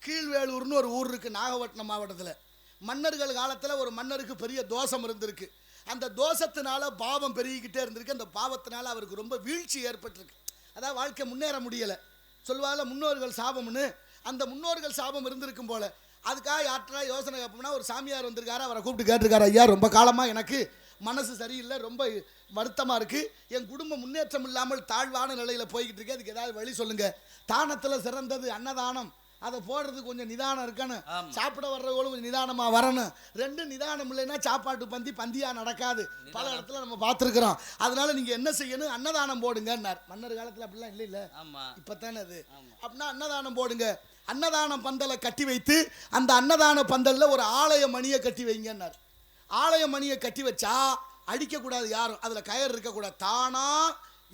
கீழ்வேலூர்னு ஒரு ஊர் இருக்குது நாகப்பட்டினம் மாவட்டத்தில். மன்னர்கள் காலத்தில் ஒரு மன்னருக்கு பெரிய தோஷம் இருந்திருக்கு. அந்த தோஷத்தினால பாவம் பெருகிக்கிட்டே இருந்திருக்கு. அந்த பாவத்தினால அவருக்கு ரொம்ப வீழ்ச்சி ஏற்பட்டிருக்கு. அதாவது வாழ்க்கை முன்னேற முடியலை. சொல்லுவாங்க முன்னோர்கள் சாபம்னு. அந்த முன்னோர்கள் சாபம் இருந்திருக்கும் போல. அதுக்காக யார்ட்டா யோசனை கேட்போம்னா ஒரு சாமியார் வந்திருக்காரு. அவரை கூப்பிட்டு கேட்டிருக்காரு, ஐயா ரொம்ப காலமாக எனக்கு மனசு சரியில்லை, ரொம்ப வருத்தமாக இருக்குது, என் குடும்பம் முன்னேற்றம் இல்லாமல் தாழ்வான நிலையில் போய்கிட்டு இருக்கு, அதுக்கு ஏதாவது வழி சொல்லுங்கள். தானத்தில் சிறந்தது அன்னதானம், அதை போடுறதுக்கு கொஞ்சம் நிதானம் இருக்கணும், சாப்பிட வர்றவங்களும் கொஞ்சம் நிதானமாக வரணும். ரெண்டும் நிதானம் இல்லைன்னா சாப்பாட்டு பந்தியாக நடக்காது. பல இடத்துல நம்ம பார்த்துருக்குறோம். அதனால நீங்கள் என்ன செய்யணும், அன்னதானம் போடுங்கன்னார். மன்னர் காலத்தில் அப்படிலாம் இல்லை, இப்போ தானே அது. அப்படின்னா அன்னதானம் போடுங்க. அன்னதான பந்தலை கட்டி வைத்து அந்த அன்னதான பந்தலில் ஒரு ஆலய மணியை கட்டி வைங்கன்னார். ஆலய மணியை கட்டி வச்சா அடிக்கக்கூடாது யாரும், அதில் கயர் இருக்கக்கூடாது. தானா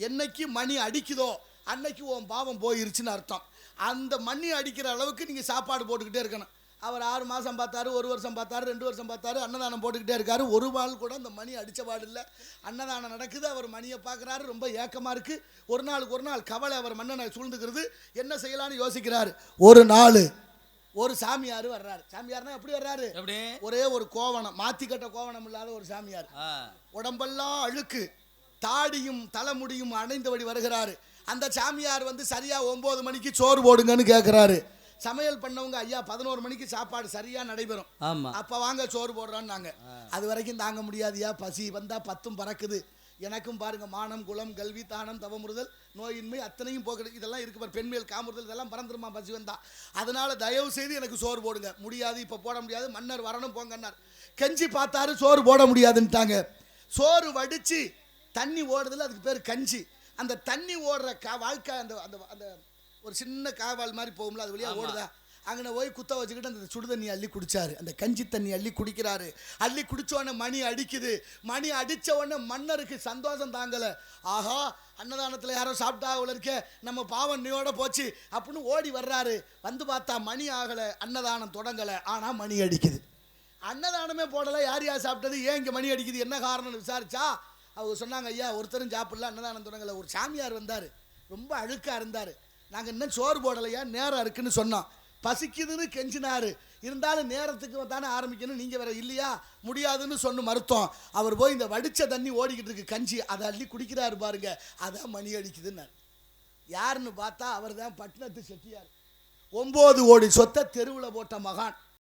என்னைக்கு மணி அடிக்குதோ அன்னைக்கு உன் பாவம் போயிருச்சுன்னு அர்த்தம். அந்த மணி அடிக்கிற அளவுக்கு நீங்கள் சாப்பாடு போட்டுக்கிட்டே இருக்கணும். அவர் 6 மாதம் பார்த்தாரு, 1 வருஷம் பார்த்தாரு, 2 வருஷம் பார்த்தாரு, அன்னதானம் போட்டுக்கிட்டே இருக்காரு. ஒரு நாள் கூட அந்த மணி அடித்த பாடு இல்லை. அன்னதானம் நடக்குது, அவர் மணியை பார்க்குறாரு, ரொம்ப ஏக்கமாக இருக்குது. ஒரு நாள் கவலை அவர் மன்னனை சூழ்ந்துக்கிறது. என்ன செய்யலான்னு யோசிக்கிறாரு. ஒரு நாள் ஒரு சாமியார் வர்றாரு. சாமியார்னா எப்படி வர்றாரு, ஒரே ஒரு கோவணம், மாத்தி கட்ட கோவணம் இல்லாத ஒரு சாமியார், உடம்பெல்லாம் அழுக்கு, தாடியும் தலைமுடியும் அணைந்தபடி வருகிறாரு. அந்த சாமியார் வந்து சரியா 9 மணிக்கு சோறு போடுங்கன்னு கேட்கிறாரு. சமையல் பண்ணவங்க, ஐயா 11 மணிக்கு சாப்பாடு சரியா நடைபெறும், அப்ப வாங்க சோறு போடுறான்னு. நாங்க அது வரைக்கும் தாங்க முடியாதியா, பசி வந்தா 10ம் பறக்குது. எனக்கும் பாருங்க, மானம் குலம் கல்வி தானம் தவமுறுதல் நோயின்மை அத்தனையும் போக்குது, இதெல்லாம் இருக்கு பாரு, பெண்மேல் காமுறுதல் இதெல்லாம் பறந்துருமா பசி வந்தா. அதனால தயவு செய்து எனக்கு சோறு போடுங்க. முடியாது, இப்ப போட முடியாது, மன்னர் வரணும் போங்கன்னார். கஞ்சி பார்த்தாரு, சோறு போட முடியாதுன்ட்டாங்க. சோறு வடிச்சு தண்ணி ஓடுதுல, அதுக்கு பேர் கஞ்சி. அந்த தண்ணி ஓடுற வாழ்க்கை அந்த அந்த ஒரு சின்ன காவால் மாதிரி போகும்ல, அது வழியா ஓடுதா, அங்கே போய் குத்த வச்சுக்கிட்டு அந்த சுடு தண்ணி அள்ளி குடிச்சாரு. அந்த கஞ்சி தண்ணி அள்ளி குடிக்கிறாரு. அள்ளி குடிச்ச உடனே மணி அடிக்குது. மணி அடித்த உடனே மன்னருக்கு சந்தோஷம் தாங்கலை. ஆஹா, அன்னதானத்தில் யாரோ சாப்பிட்டா அவ்வளோ இருக்க, நம்ம பாவம் நீயோட போச்சு அப்படின்னு ஓடி வர்றாரு. வந்து பார்த்தா மணி ஆகலை, அன்னதானம் தொடங்கலை, ஆனால் மணி அடிக்குது. அன்னதானமே போடலை, யார் யார் சாப்பிட்டது, ஏன் இங்கே மணி அடிக்குது, என்ன காரணம்னு விசாரிச்சா அவங்க சொன்னாங்க, ஐயா ஒருத்தரும் சாப்பிடல, அன்னதானம் தொடங்கலை. ஒரு சாமியார் வந்தார், ரொம்ப அழுக்காக இருந்தார். நாங்கள் இன்னும் சோறு போடலையா, நேரம் இருக்குன்னு சொன்னோம். பசிக்குதுன்னு கெஞ்சினாரு, இருந்தாலும் நேரத்துக்கு தானே ஆரம்பிக்கணும், நீங்கள் வேற இல்லையா, முடியாதுன்னு சொன்ன மருத்துவம். அவர் போய் இந்த வடித்த தண்ணி ஓடிக்கிட்டு இருக்கு கஞ்சி, அதை அள்ளி குடிக்கிறாரு பாருங்க, அதான் மணி அடிக்குதுன்னாரு. யாருன்னு பார்த்தா அவர் தான் பட்டினத்து செட்டியார். 9 கோடி சொத்தை தெருவில் போட்ட மகான்.